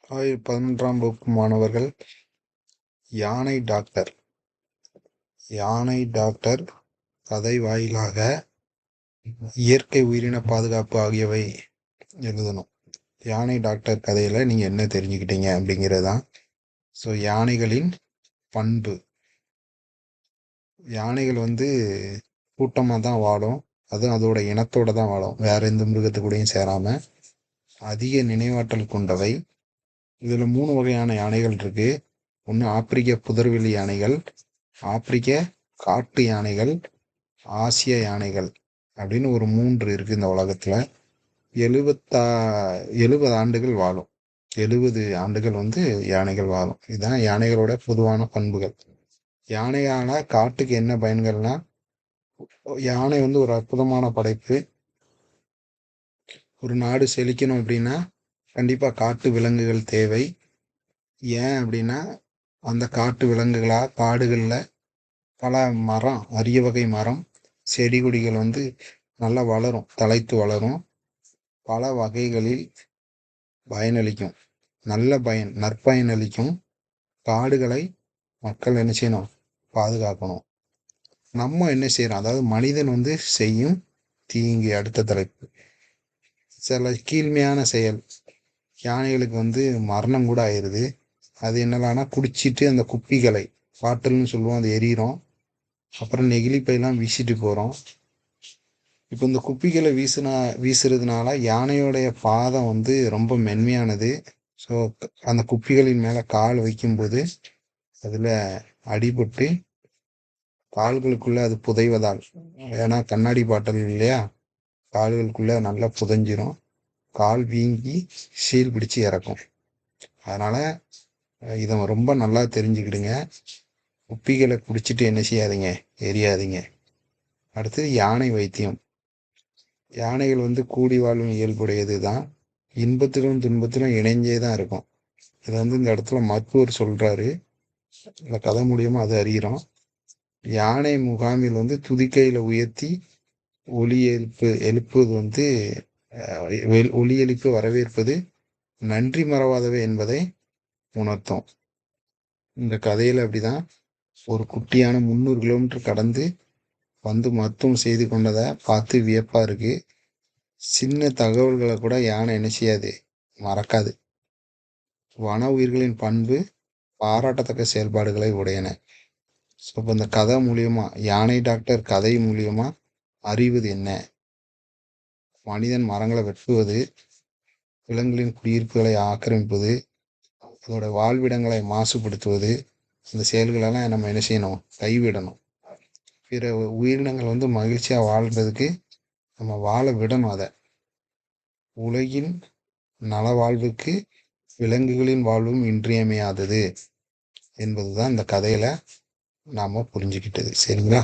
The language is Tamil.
11ஆம் வகுப்பு மாணவர்கள், யானை டாக்டர் யானை டாக்டர் கதை வாயிலாக இயற்கை உயிரின பாதுகாப்பு ஆகியவை எழுதணும். யானை டாக்டர் கதையில நீங்க என்ன தெரிஞ்சுக்கிட்டீங்க அப்படிங்கிறது தான். ஸோ யானைகளின் பண்பு. யானைகள் கூட்டமாக தான் வாழும். அதுவும் அதோட இனத்தோட தான் வாழும், வேற எந்த மிருகத்து கூடயும் சேராம. அதிக நினைவாற்றல் கொண்டவை. இதுல 3 வகையான யானைகள் இருக்கு. ஒன்று ஆப்பிரிக்க புதர்வெளி யானைகள், ஆப்பிரிக்க காட்டு யானைகள், ஆசிய யானைகள் அப்படின்னு ஒரு 3 இருக்கு இந்த உலகத்துல. 70 ஆண்டுகள் வாழும். 70 ஆண்டுகள் யானைகள் வாழும். இதுதான் யானைகளோட பொதுவான பண்புகள். யானையால காட்டுக்கு என்ன பயன்கள்னா, யானை ஒரு அற்புதமான படைப்பு. ஒரு நாடு செழிக்கணும் அப்படின்னா கண்டிப்பா காட்டு விலங்குகள் தேவை. ஏன் அப்படின்னா, அந்த காட்டு விலங்குகளா காடுகள்ல பல மரம், அரிய வகை மரம், செடி கொடிகள் நல்லா வளரும், தழைத்து வளரும். பல வகைகளில் பயனளிக்கும். நல்ல பயன், நற்பயன் அளிக்கும். காடுகளை மக்கள் என்ன செய்யணும்? பாதுகாக்கணும். நம்ம என்ன செய்யறோம்? அதாவது மனிதன் செய்யும் தீங்கு. அடுத்த தலைப்பு. சில கீழ்மையான செயல். யானைகளுக்கு மரணம் கூட ஆயிருது. அது என்னலான்னா, குடிச்சிட்டு அந்த குப்பிகளை, பாட்டில்னு சொல்லுவோம், அது எரியிறோம். அப்புறம் நெகிழிப்பையெல்லாம் வீசிட்டு போறோம். இப்போ இந்த குப்பிகளை வீசுறதுனால யானையோடைய பாதம் ரொம்ப மென்மையானது. ஸோ அந்த குப்பிகளின் மேல கால் வைக்கும்போது அதுல அடிபட்டு கால்களுக்குள்ள அது புதைவதால், ஏன்னா கண்ணாடி பாட்டில் இல்லையா, கால்களுக்குள்ள நல்லா புதைஞ்சிரும். கால் வீங்கி சீல் பிடிச்சு இறக்கும். அதனால இதை ரொம்ப நல்லா தெரிஞ்சுக்கிடுங்க. குப்பிகளை குடிச்சிட்டு என்ன செய்யாதீங்க? எரியாதீங்க. அடுத்தது யானை வைத்தியம். யானைகள் கூடி வாழும் இயல்புடையது தான். இன்பத்திலும் துன்பத்திலும் இணைஞ்சே தான் இருக்கும். இதை இந்த இடத்துல மருத்துவர் சொல்றாரு. இந்த கதை மூலியமா அதை அறிகிறோம். யானை முகாமில் துதிக்கையில உயர்த்தி ஒலி எழுப்புவது ஒலி எழுப்பி வரவேற்பது நன்றி மறவாதவை என்பதை உணர்த்தும். இந்த கதையில அப்படிதான் ஒரு குட்டியான 300 கிலோமீட்டர் கடந்து மருத்துவம் செய்து கொண்டதை பார்த்து வியப்பா இருக்கு. சின்ன தகவல்களை கூட யானை என்ன செய்யாது? மறக்காது. வன உயிர்களின் பண்பு பாராட்டத்தக்க செயல்பாடுகளை உடையன. ஸோ இப்போ இந்த கதை மூலியமா, யானை டாக்டர் கதை மூலியமா அறிவது என்ன? மனிதன் மரங்களை வெட்டுவது, விலங்குகளின் குடியிருப்புகளை ஆக்கிரமிப்பது, அதோட வாழ்விடங்களை மாசுபடுத்துவது, இந்த செயல்களெல்லாம் நம்ம என்ன செய்யணும்? கைவிடணும். பிற உயிரினங்கள் மகிழ்ச்சியா வாழ்றதுக்கு நம்ம வாழ விடணும். அதை உலகின் நல வாழ்வுக்கு விலங்குகளின் வாழ்வும் இன்றியமையாதது என்பதுதான் இந்த கதையில நாம புரிஞ்சுக்கிட்டது. சரிங்களா?